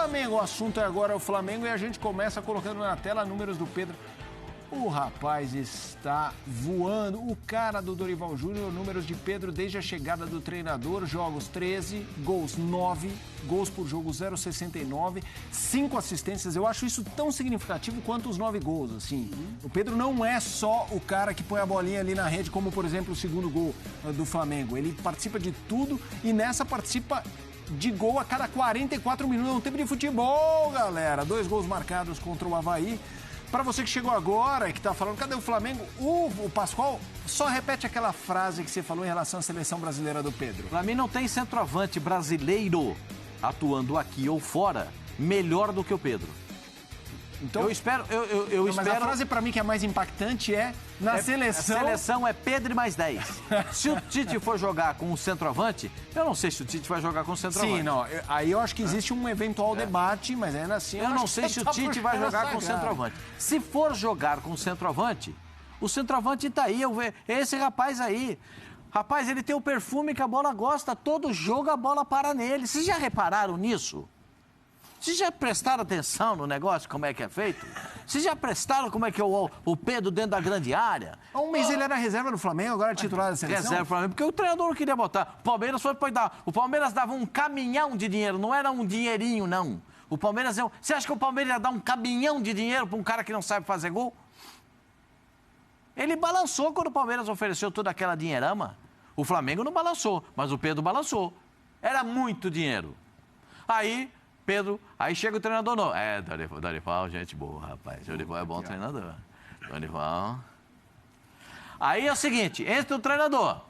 Flamengo. O assunto é agora o Flamengo e a gente começa colocando na tela números do Pedro. O rapaz está voando. O cara do Dorival Júnior, números de Pedro desde a chegada do treinador. Jogos 13, gols 9, gols por jogo 0,69, 5 assistências. Eu acho isso tão significativo quanto os 9 gols, assim. O Pedro não é só o cara que põe a bolinha ali na rede, como, por exemplo, o segundo gol do Flamengo. Ele participa de tudo e nessa participa de gol a cada 44 minutos. É um tempo de futebol, galera. 2 gols marcados contra o Avaí. Para você que chegou agora e que está falando, cadê o Flamengo? O Pascoal só repete aquela frase que você falou em relação à seleção brasileira do Pedro. Para mim não tem centroavante brasileiro atuando aqui ou fora melhor do que o Pedro. Então, eu espero... Mas a frase para mim que é mais impactante é na seleção... A seleção é Pedro e mais 10. Se o Tite for jogar com o centroavante, eu não sei se o Tite vai jogar com o centroavante. Sim, não. Aí eu acho que existe um eventual debate, mas ainda assim... Eu não sei se o Tite vai jogar com o centroavante. Se for jogar com o centroavante tá aí. Esse rapaz aí... Rapaz, ele tem o perfume que a bola gosta. Todo jogo a bola para nele. Vocês já repararam nisso? Vocês já prestaram atenção no negócio, como é que é feito? Vocês já prestaram como é que é o Pedro dentro da grande área? Há um mês ele era reserva do Flamengo, agora é titular da seleção? Reserva do Flamengo, porque o treinador não queria botar. O Palmeiras foi dar. O Palmeiras dava um caminhão de dinheiro, não era um dinheirinho, não. O Palmeiras... Você acha que o Palmeiras ia dar um caminhão de dinheiro para um cara que não sabe fazer gol? Ele balançou quando o Palmeiras ofereceu toda aquela dinheirama. O Flamengo não balançou, mas o Pedro balançou. Era muito dinheiro. Aí chega o treinador novo. Dorival, gente boa, rapaz. Dorival é bom treinador. Dorival. Aí é o seguinte, entra o treinador.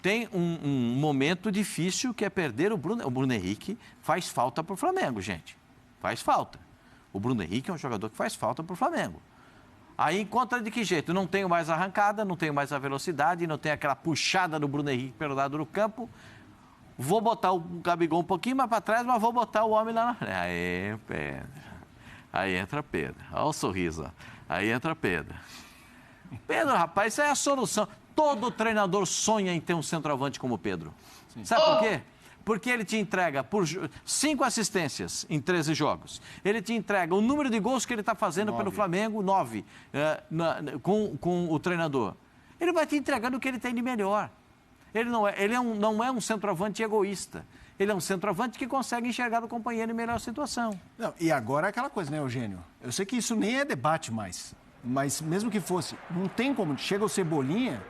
Tem um momento difícil que é perder o Bruno. O Bruno Henrique faz falta pro Flamengo, gente. Faz falta. O Bruno Henrique é um jogador que faz falta pro Flamengo. Aí encontra de que jeito? Não tenho mais arrancada, não tenho mais a velocidade, não tenho aquela puxada do Bruno Henrique pelo lado do campo. Vou botar o Gabigol um pouquinho mais para trás, mas vou botar o homem lá na frente. Aí, Pedro. Aí entra Pedro. Olha o sorriso. Aí entra Pedro. Pedro, rapaz, isso é a solução. Todo treinador sonha em ter um centroavante como o Pedro. Sim. Sabe por quê? Porque ele te entrega por 5 assistências em 13 jogos. Ele te entrega o número de gols que ele está fazendo 9. Pelo Flamengo, 9, com o treinador. Ele vai te entregando o que ele tem de melhor. Ele não é um centroavante egoísta. Ele é um centroavante que consegue enxergar o companheiro em melhor situação. Não, e agora é aquela coisa, né, Eugênio? Eu sei que isso nem é debate mais. Mas mesmo que fosse, não tem como. Chega o Cebolinha,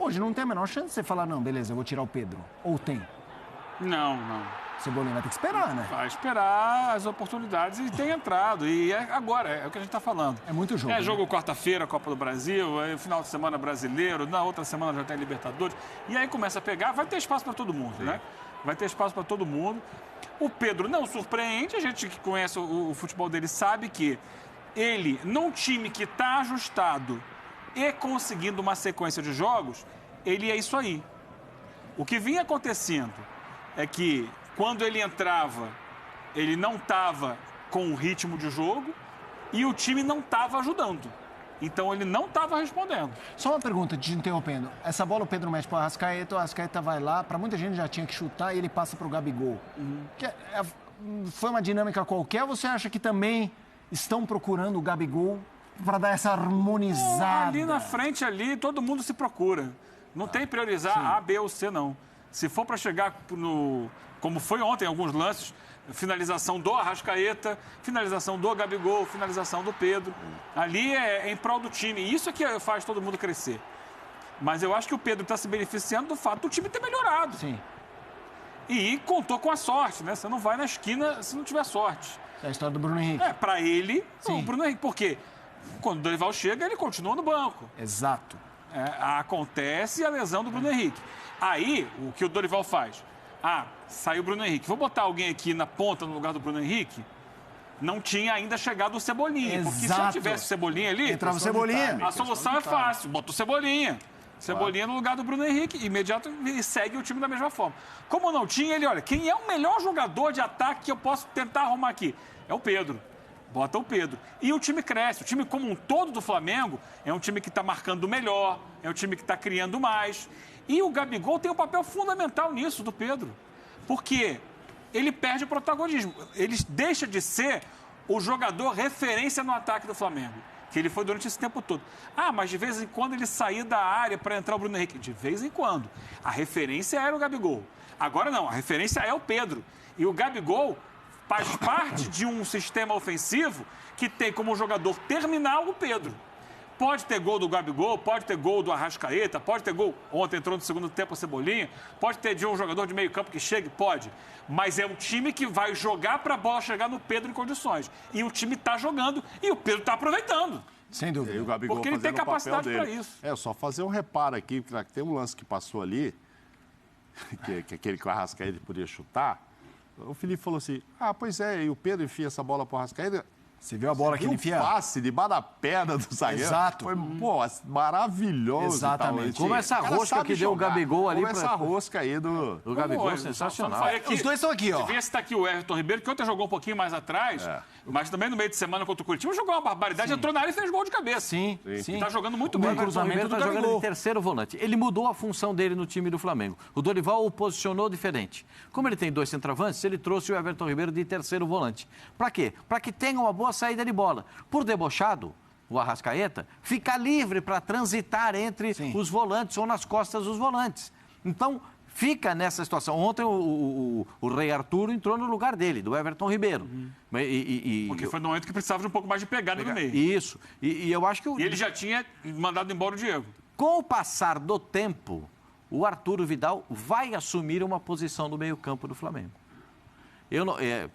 hoje não tem a menor chance de você falar, não, beleza, eu vou tirar o Pedro. Ou tem? Não. Cebolinha vai ter que esperar, né? Vai esperar as oportunidades e tem entrado. E agora, é o que a gente está falando. É muito jogo. Jogo quarta-feira, Copa do Brasil, aí final de semana brasileiro, na outra semana já tem Libertadores. E aí começa a pegar, vai ter espaço para todo mundo, né? Vai ter espaço para todo mundo. O Pedro não surpreende, a gente que conhece o futebol dele sabe que ele, num time que está ajustado e conseguindo uma sequência de jogos, ele é isso aí. O que vinha acontecendo é que quando ele entrava, ele não estava com o ritmo de jogo e o time não estava ajudando. Então, ele não estava respondendo. Só uma pergunta, te interrompendo. Essa bola o Pedro mete para o Arrascaeta vai lá. Para muita gente já tinha que chutar e ele passa para o Gabigol. Foi uma dinâmica qualquer ou você acha que também estão procurando o Gabigol para dar essa harmonizada? Ali na frente, todo mundo se procura. Não tem priorizar A, B ou C, não. Se for para chegar como foi ontem, alguns lances, finalização do Arrascaeta, finalização do Gabigol, finalização do Pedro. Ali é em prol do time. Isso é que faz todo mundo crescer. Mas eu acho que o Pedro está se beneficiando do fato do time ter melhorado. Sim. E contou com a sorte, né? Você não vai na esquina se não tiver sorte. É a história do Bruno Henrique. Para ele, o Bruno Henrique. Porque quando o Dorival chega, ele continua no banco. Exato. Acontece a lesão do Bruno Henrique. Aí, o que o Dorival faz? Saiu o Bruno Henrique. Vou botar alguém aqui na ponta no lugar do Bruno Henrique? Não tinha ainda chegado o Cebolinha. Exato. Porque se eu tivesse o Cebolinha ali... Entrava o Cebolinha. A solução é fácil. Bota o Cebolinha. Cebolinha no lugar do Bruno Henrique. Imediato e segue o time da mesma forma. Como não tinha, ele olha, quem é o melhor jogador de ataque que eu posso tentar arrumar aqui? É o Pedro. Bota o Pedro. E o time cresce. O time como um todo do Flamengo é um time que está marcando melhor, é um time que está criando mais. E o Gabigol tem um papel fundamental nisso, do Pedro. Porque ele perde o protagonismo. Ele deixa de ser o jogador referência no ataque do Flamengo, que ele foi durante esse tempo todo. Ah, mas de vez em quando ele saía da área para entrar o Bruno Henrique. De vez em quando. A referência era o Gabigol. Agora não, a referência é o Pedro. E o Gabigol faz parte de um sistema ofensivo que tem como jogador terminal o Pedro. Pode ter gol do Gabigol, pode ter gol do Arrascaeta, pode ter gol, ontem entrou no segundo tempo a Cebolinha, pode ter de um jogador de meio campo que chegue, pode. Mas é um time que vai jogar para a bola chegar no Pedro em condições. E o time está jogando e o Pedro está aproveitando. Sem dúvida. E o Gabigol porque ele tem capacidade para isso. É, só fazer um reparo aqui, porque tem um lance que passou ali, que aquele que o Arrascaeta podia chutar. O Felipe falou assim, pois é, e o Pedro enfia essa bola para o Arrascaeta. Você viu a bola que ele enfia? Um passe debaixo da perna do zagueiro. Exato. Foi, maravilhoso. Exatamente. Como essa rosca que deu o Gabigol ali. Como essa rosca aí do Gabigol, sensacional. Os dois estão aqui, ó. Devia estar aqui o Everton Ribeiro, que ontem jogou um pouquinho mais atrás, mas também no meio de semana contra o Curitiba jogou uma barbaridade, entrou na área e fez gol de cabeça. Sim. Está jogando muito O bem. Everton Ribeiro está jogando de terceiro volante. Ele mudou a função dele no time do Flamengo. O Dorival o posicionou diferente. Como ele tem dois centroavantes, ele trouxe o Everton Ribeiro de terceiro volante. Para quê? Para que tenha uma boa saída de bola. Por debochado, o Arrascaeta fica livre para transitar entre os volantes ou nas costas dos volantes. Então, fica nessa situação. Ontem o Rei Arturo entrou no lugar dele, do Everton Ribeiro. Porque foi no momento que precisava de um pouco mais de pegada no meio. Isso. E eu acho que... E ele já tinha mandado embora o Diego. Com o passar do tempo, o Arturo Vidal vai assumir uma posição no meio-campo do Flamengo.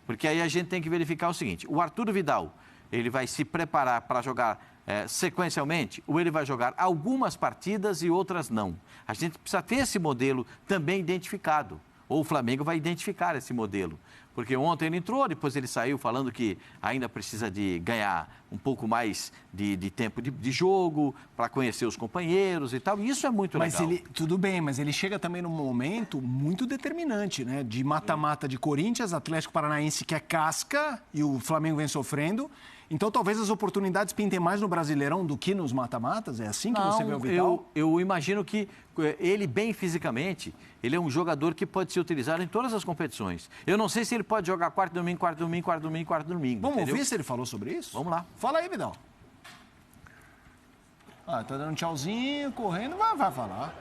Porque aí a gente tem que verificar o seguinte: o Arturo Vidal, ele vai se preparar para jogar sequencialmente, ou ele vai jogar algumas partidas e outras não. A gente precisa ter esse modelo também identificado. Ou o Flamengo vai identificar esse modelo. Porque ontem ele entrou, depois ele saiu falando que ainda precisa de ganhar um pouco mais de tempo de jogo, para conhecer os companheiros e tal. E isso é muito legal. Tudo bem, mas ele chega também num momento muito determinante, né? De mata-mata de Corinthians, Atlético Paranaense que é casca e o Flamengo vem sofrendo. Então, talvez as oportunidades pintem mais no Brasileirão do que nos mata-matas? É assim que você vê o Vidal? Eu imagino que ele, bem fisicamente, ele é um jogador que pode ser utilizado em todas as competições. Eu não sei se ele pode jogar quarto domingo. Vamos ouvir se ele falou sobre isso? Vamos lá. Fala aí, Vidal. Tá dando um tchauzinho, correndo, vai falar.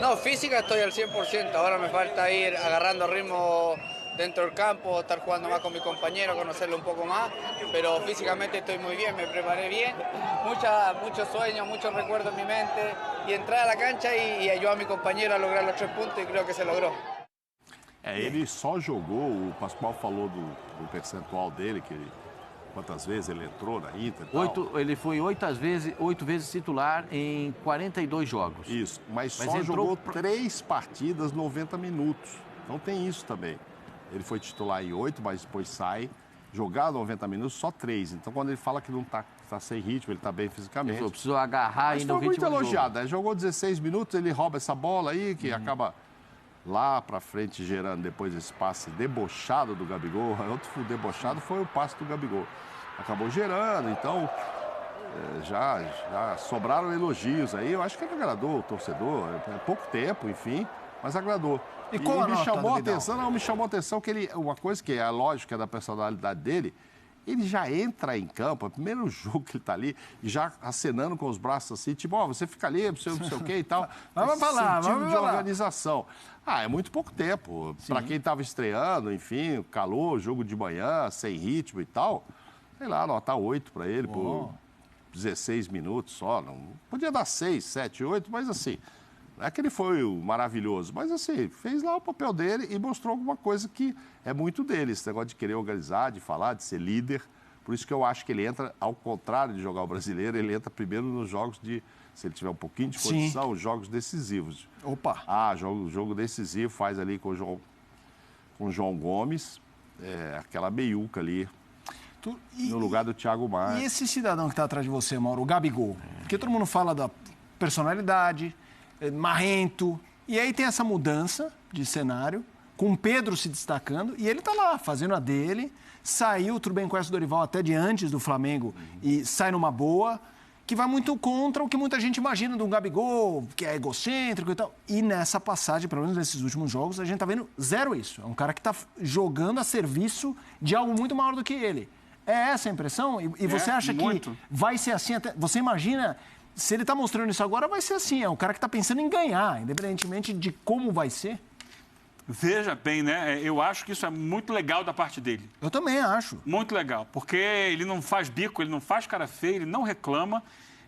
No, física estoy al 100%. Ahora me falta ir agarrando ritmo dentro del campo, estar jugando más con mi compañero, conocerlo un poco más, pero físicamente estoy muy bien, me preparé bien, muchos sueños, muchos recuerdos en mi mente, y entrar a la cancha y ayudar a mi compañero a lograr los 3 puntos, y creo que se logró. Ele só jogou, o Pascoal falou do percentual dele, quantas vezes ele entrou na Inter e tal. Ele foi 8 vezes titular em 42 jogos. Isso, mas só jogou 3 partidas, 90 minutos. Não tem isso também. Ele foi titular em 8, mas depois sai. Jogar 90 minutos, só 3. Então, quando ele fala que não está sem ritmo, ele está bem fisicamente. Ele precisou agarrar ainda o ritmo. Mas foi muito elogiado, né? Jogou 16 minutos, ele rouba essa bola aí, que acaba lá para frente gerando depois esse passe debochado do Gabigol. Outro debochado foi o passe do Gabigol. Acabou gerando, então já sobraram elogios aí. Eu acho que ele agradou o torcedor. É pouco tempo, enfim, mas agradou. E qual me chamou a atenção que ele, uma coisa que é a lógica da personalidade dele, ele já entra em campo, é o primeiro jogo que ele está ali, já acenando com os braços assim, tipo, você fica ali, não sei o que e tal. Vamos falar, vamos de organização. É muito pouco tempo. Para quem estava estreando, enfim, calor, jogo de manhã, sem ritmo e tal, sei lá, nota 8 para ele por 16 minutos só. Não podia dar 6, 7, 8, mas assim... Não é que ele foi maravilhoso, mas assim, fez lá o papel dele e mostrou alguma coisa que é muito dele, esse negócio de querer organizar, de falar, de ser líder. Por isso que eu acho que ele entra, ao contrário de jogar o Brasileiro, ele entra primeiro nos jogos se ele tiver um pouquinho de condição, os jogos decisivos. Opa! Jogo decisivo, faz ali com o João Gomes, aquela meiuca ali, no lugar do Thiago Maia. E esse cidadão que está atrás de você, Mauro, o Gabigol? Porque todo mundo fala da personalidade... marrento, e aí tem essa mudança de cenário, com o Pedro se destacando, e ele tá lá, fazendo a dele, saiu, tudo bem, conhece o Dorival até de antes do Flamengo, e sai numa boa, que vai muito contra o que muita gente imagina de um Gabigol, que é egocêntrico e tal. E nessa passagem, pelo menos nesses últimos jogos, a gente tá vendo zero isso. É um cara que tá jogando a serviço de algo muito maior do que ele. É essa a impressão? E você acha muito. que vai ser assim até... Você imagina, se ele tá mostrando isso agora, vai ser assim. É um cara que tá pensando em ganhar, independentemente de como vai ser. Veja bem, né? Eu acho que isso é muito legal da parte dele. Eu também acho. Muito legal, porque ele não faz bico, ele não faz cara feia, ele não reclama.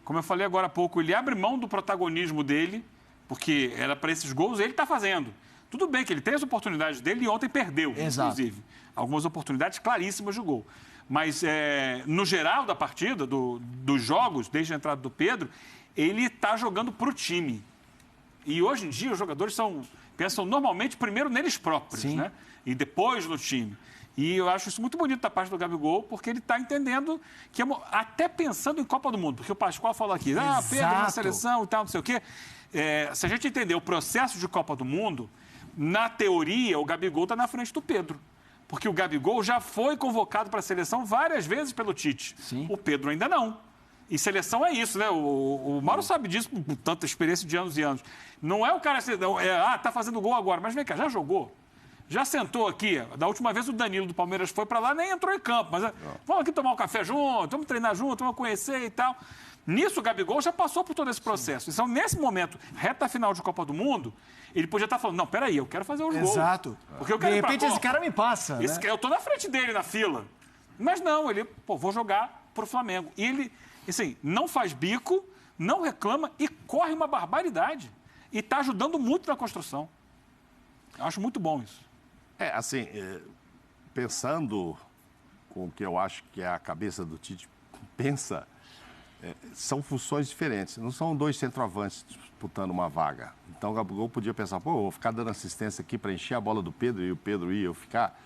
Como eu falei agora há pouco, ele abre mão do protagonismo dele, porque era para esses gols, ele está fazendo. Tudo bem que ele tem as oportunidades dele e ontem perdeu, inclusive. Algumas oportunidades claríssimas de gol. Mas, no geral da partida, dos jogos, desde a entrada do Pedro, ele está jogando para o time. E hoje em dia os jogadores pensam normalmente primeiro neles próprios, né? E depois no time. E eu acho isso muito bonito da parte do Gabigol, porque ele está entendendo que, até pensando em Copa do Mundo, porque o Pascoal falou aqui, Pedro na seleção e tal, não sei o quê. Se a gente entender o processo de Copa do Mundo, na teoria, o Gabigol está na frente do Pedro. Porque o Gabigol já foi convocado para a seleção várias vezes pelo Tite. Sim. O Pedro ainda não. E seleção é isso, né? O Mauro sabe disso com tanta experiência de anos e anos. Não é o cara assim, tá fazendo gol agora, mas vem cá, já jogou? Já sentou aqui? Da última vez o Danilo do Palmeiras foi para lá, nem entrou em campo, mas vamos aqui tomar um café junto, vamos treinar junto, vamos conhecer e tal. Nisso o Gabigol já passou por todo esse processo. Então, nesse momento, reta final de Copa do Mundo, ele podia estar falando, não, peraí, eu quero fazer os gols. Exato. Porque eu quero de repente esse cara me passa, né? Eu tô na frente dele na fila. Mas não, ele, vou jogar pro Flamengo. E ele, assim, não faz bico, não reclama e corre uma barbaridade. E está ajudando muito na construção. Eu acho muito bom isso. Assim, pensando com o que eu acho que é a cabeça do Tite pensa, são funções diferentes. Não são dois centroavantes disputando uma vaga. Então o Gabigol podia pensar, vou ficar dando assistência aqui para encher a bola do Pedro e o Pedro ia eu ficar.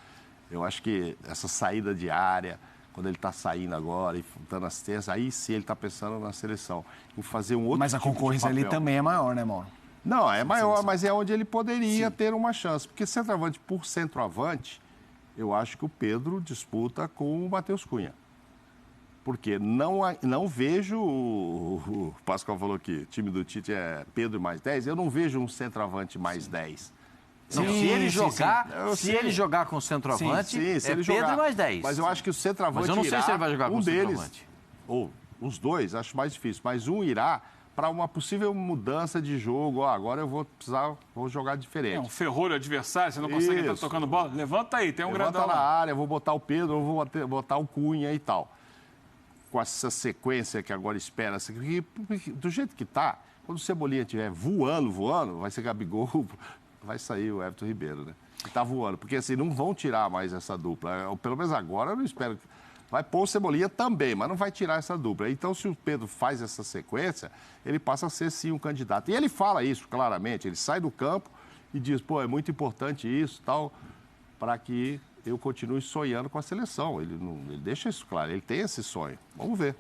Eu acho que essa saída de área, quando ele está saindo agora e dando assistência, aí sim ele está pensando na seleção, em fazer um outro Mas a tipo de concorrência ali papel. também é maior, né, Mauro? Não, é maior, mas é onde ele poderia ter uma chance. Porque centroavante por centroavante, eu acho que o Pedro disputa com o Matheus Cunha. Porque não vejo, o Pascoal falou que o time do Tite é Pedro mais 10, eu não vejo um centroavante mais 10. Não, se ele jogar com o centroavante, se ele Pedro jogar, mais 10. Mas eu acho que o centroavante mas eu não sei irá, se ele vai jogar com o deles, centroavante. ou os dois, acho mais difícil, mas um irá para uma possível mudança de jogo. Agora eu vou jogar diferente. Um ferrolho adversário, você não consegue estar tocando bola? Levanta aí, tem um grandão na lá. área, vou botar o Pedro, ou vou botar o Cunha e tal. Com essa sequência que agora espera, do jeito que tá, quando o Cebolinha estiver voando, vai ser Gabigol, vai sair o Everton Ribeiro, né? Que tá voando, porque assim, não vão tirar mais essa dupla. Pelo menos agora eu não espero. Vai pôr o Cebolinha também, mas não vai tirar essa dupla. Então, se o Pedro faz essa sequência, ele passa a ser, sim, um candidato. E ele fala isso claramente, ele sai do campo e diz, é muito importante isso, tal, para que eu continue sonhando com a seleção. Ele deixa isso claro, ele tem esse sonho. Vamos ver.